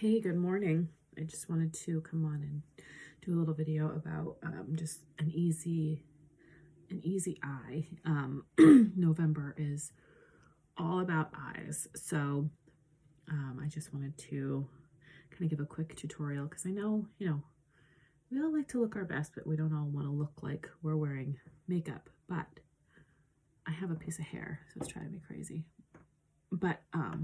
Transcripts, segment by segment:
Hey, good morning. I just wanted to come on and do a little video about just an easy eye. November is all about eyes, so I just wanted to kind of give a quick tutorial because I know, we all like to look our best, but we don't all want to look like we're wearing makeup. But I have a piece of hair, so it's driving me crazy. But oh,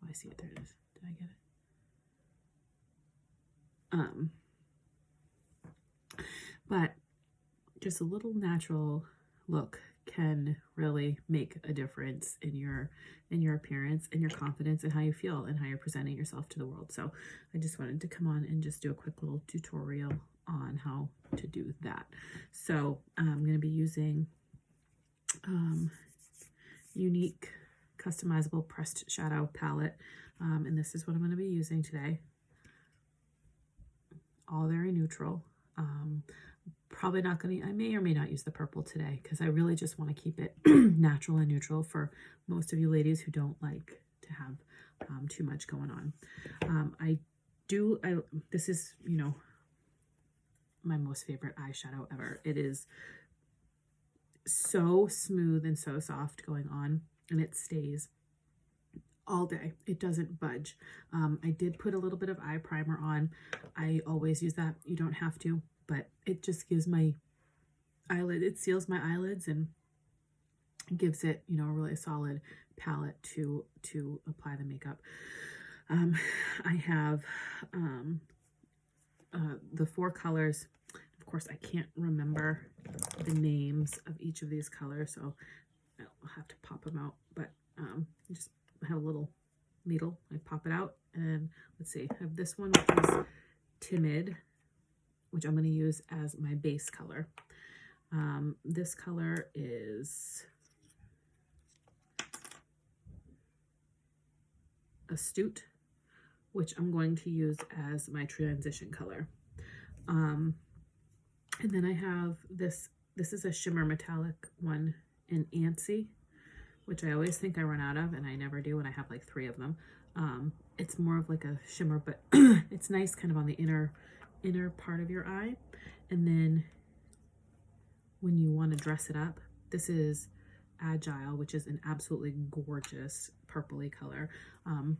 I see it. There it is. Did I get it? But just a little natural look can really make a difference in your appearance and your confidence and how you feel and how you're presenting yourself to the world. So I just wanted to come on and just do a quick little tutorial on how to do that. So I'm going to be using Younique customizable pressed shadow palette, and this is what I'm going to be using today. All very neutral. Probably not going to, I may or may not use the purple today because I really just want to keep it natural and neutral for most of you ladies who don't like to have too much going on. This is, my most favorite eyeshadow ever. It is so smooth and so soft going on, and it stays all day. It doesn't budge. I did put a little bit of eye primer on. I always use that. You don't have to, but it just gives my eyelid, it seals my eyelids and gives it, a really solid palette to apply the makeup. I have the 4 colors. Of course, I can't remember the names of each of these colors, so I'll have to pop them out, but just have a little needle. I pop it out, and let's see, I have this one, which is Timid, which I'm going to use as my base color. This color is Astute, which I'm going to use as my transition color. And then I have this is a shimmer metallic one in Antsy, which I always think I run out of, and I never do, and I have like 3 of them. It's more of like a shimmer, but it's nice kind of on the inner part of your eye. And then when you want to dress it up, this is Agile, which is an absolutely gorgeous purpley color,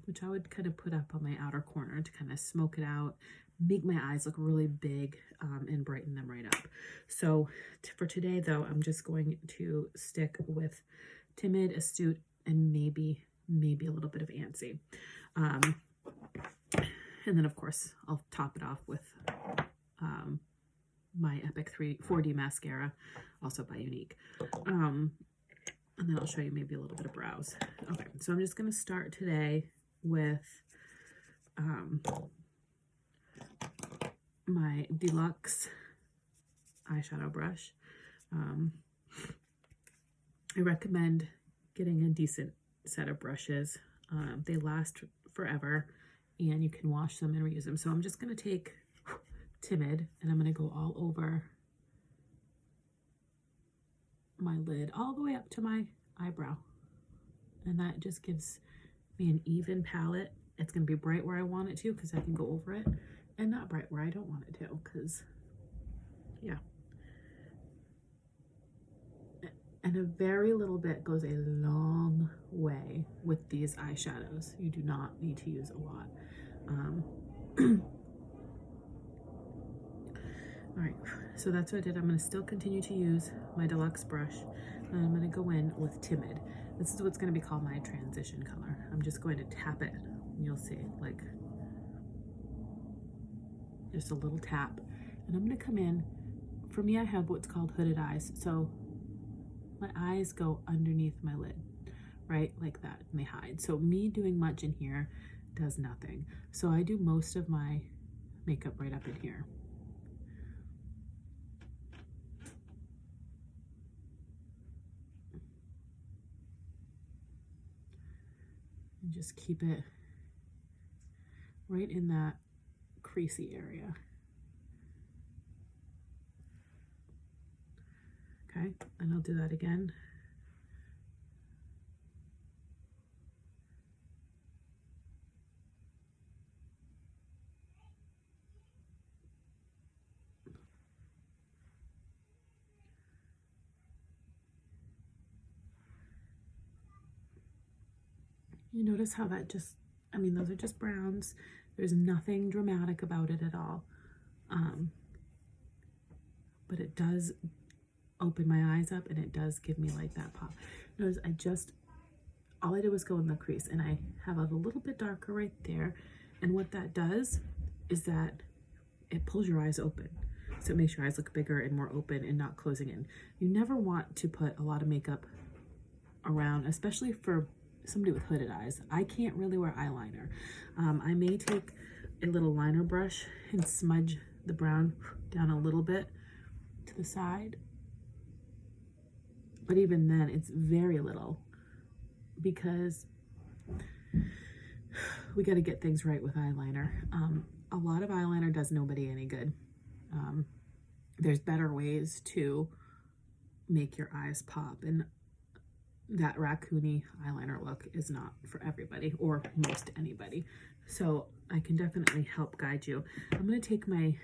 which I would kind of put up on my outer corner to kind of smoke it out, make my eyes look really big, and brighten them right up. So for today, though, I'm just going to stick with Timid, Astute, and maybe a little bit of Antsy. And then, of course, I'll top it off with my Epic 4D mascara, also by Younique. And then I'll show you maybe a little bit of brows. Okay, so I'm just going to start today with my Deluxe eyeshadow brush. I recommend getting a decent set of brushes. They last forever, and you can wash them and reuse them. So I'm just going to take Timid, and I'm going to go all over my lid, all the way up to my eyebrow. And that just gives me an even palette. It's going to be bright where I want it to because I can go over it, and not bright where I don't want it to because, yeah. And a very little bit goes a long way with these eyeshadows. You do not need to use a lot. All right, so that's what I did. I'm going to still continue to use my Deluxe brush, and I'm going to go in with Timid. This is what's going to be called my transition color. I'm just going to tap it, and you'll see, like, just a little tap. And I'm going to come in. For me, I have what's called hooded eyes, so my eyes go underneath my lid, right, like that, and they hide. So me doing much in here does nothing. So I do most of my makeup right up in here. And just keep it right in that creasy area. Okay, and I'll do that again. You notice how that just, I mean, those are just browns. There's nothing dramatic about it at all. But it does open my eyes up, and it does give me like that pop. Notice all I did was go in the crease, and I have a little bit darker right there. And what that does is that it pulls your eyes open. So it makes your eyes look bigger and more open and not closing in. You never want to put a lot of makeup around, especially for somebody with hooded eyes. I can't really wear eyeliner. I may take a little liner brush and smudge the brown down a little bit to the side. But even then, it's very little, because we got to get things right with eyeliner. A lot of eyeliner does nobody any good. There's better ways to make your eyes pop, and that raccoony eyeliner look is not for everybody, or most anybody. So I can definitely help guide you. I'm going to take my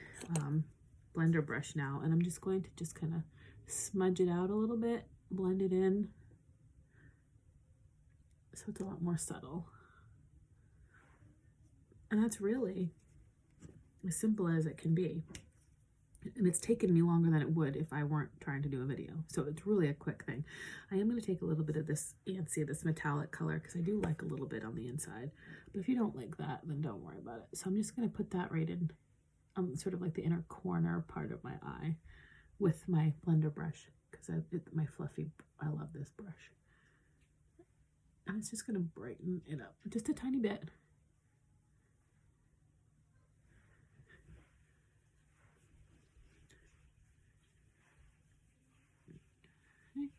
blender brush now, and I'm just going to just kind of smudge it out a little bit, blend it in, so it's a lot more subtle. And that's really as simple as it can be. And it's taken me longer than it would if I weren't trying to do a video. So it's really a quick thing. I am going to take a little bit of this Ansi, this metallic color, because I do like a little bit on the inside. But if you don't like that, then don't worry about it. So I'm just going to put that right in sort of like the inner corner part of my eye with my blender brush, because my fluffy, I love this brush. And it's just going to brighten it up just a tiny bit.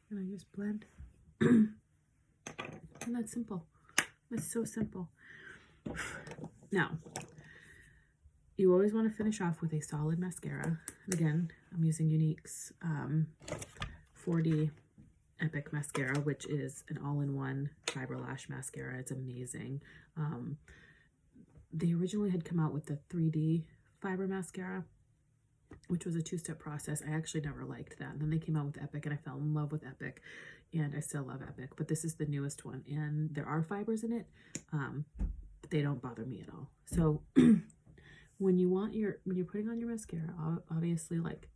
And I just blend. And that's simple. It's so simple. Now, you always want to finish off with a solid mascara. Again, I'm using Younique's 4D Epic Mascara, which is an all-in-one fiber lash mascara. It's amazing. They originally had come out with the 3D fiber mascara, which was a two-step process. I actually never liked that. And then they came out with Epic, and I fell in love with Epic, and I still love Epic, but this is the newest one, and there are fibers in it, but they don't bother me at all. So when you're putting on your mascara, obviously, like,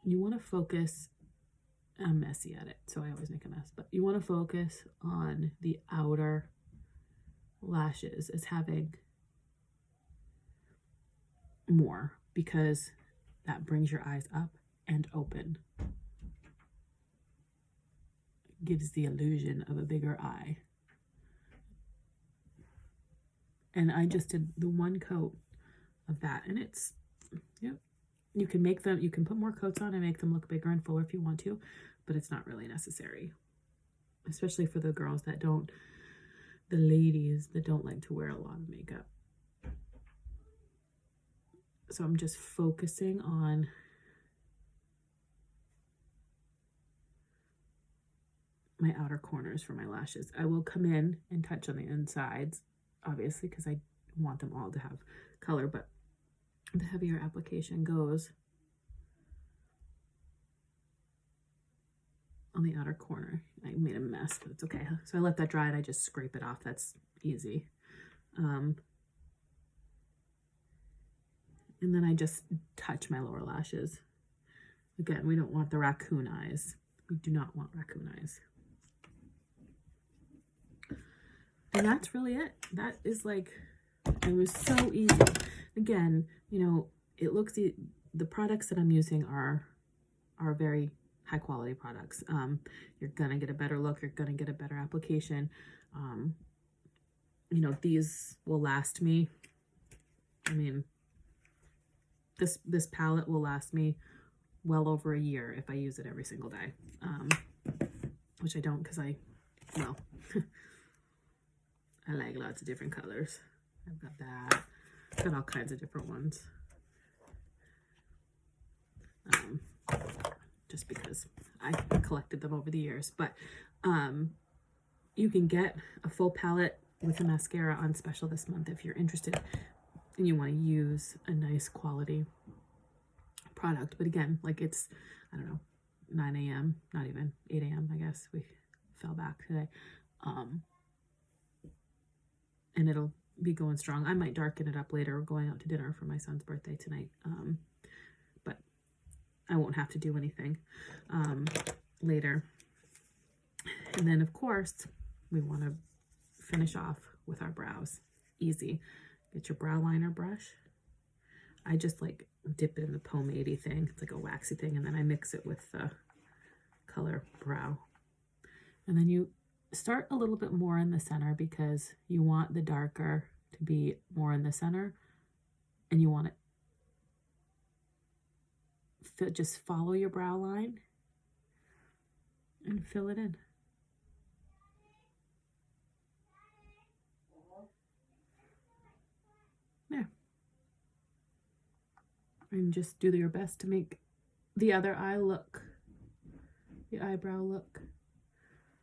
you want to focus. I'm messy at it, so I always make a mess, but you want to focus on the outer lashes as having more, because that brings your eyes up and open. It gives the illusion of a bigger eye. And I just did the one coat of that, and it's, yep. You can make them, you can put more coats on and make them look bigger and fuller if you want to, but it's not really necessary, especially for the girls that don't, the ladies that don't like to wear a lot of makeup. So I'm just focusing on my outer corners for my lashes. I will come in and touch on the insides, obviously, because I want them all to have color, but the heavier application goes on the outer corner. I made a mess, but it's okay. So I let that dry and I just scrape it off. That's easy. And then I just touch my lower lashes. Again, we don't want the raccoon eyes. We do not want raccoon eyes. And that's really it. That is like, it was so easy. Again, you know, it looks, the products that I'm using are very high quality products. You're gonna get a better look, you're gonna get a better application. You know, these will last me. I mean, this palette will last me well over a year if I use it every single day. Which I don't, because well, I like lots of different colors. I've got that. I've got all kinds of different ones. Just because I collected them over the years. But you can get a full palette with a mascara on special this month if you're interested and you want to use a nice quality product. But again, like, it's, I don't know, 9 a.m., not even 8 a.m. I guess we fell back today. and it'll be going strong. I might darken it up later. We're going out to dinner for my son's birthday tonight. But I won't have to do anything later. And then, of course, we want to finish off with our brows. Easy. Get your brow liner brush. I just like dip it in the pomade-y thing. It's like a waxy thing. And then I mix it with the color Brow. And then you start a little bit more in the center because you want the darker to be more in the center. And you want it, just follow your brow line and fill it in. There. And just do your best to make the other eye look, the eyebrow look,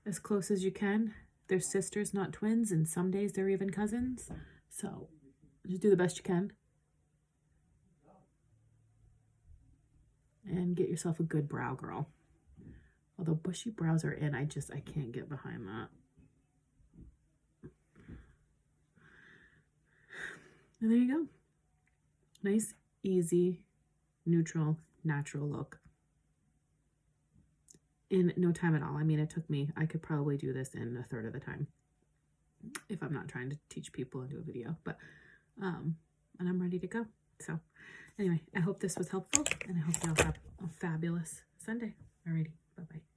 as close as you can. They're sisters, not twins, and some days they're even cousins. So just do the best you can. And get yourself a good brow, girl. Although bushy brows are in, I can't get behind that. And there you go. Nice, easy, neutral, natural look. In no time at all. I mean, it took me, I could probably do this in a third of the time if I'm not trying to teach people and do a video, but, and I'm ready to go. So anyway, I hope this was helpful, and I hope you all have a fabulous Sunday. Alrighty, bye-bye.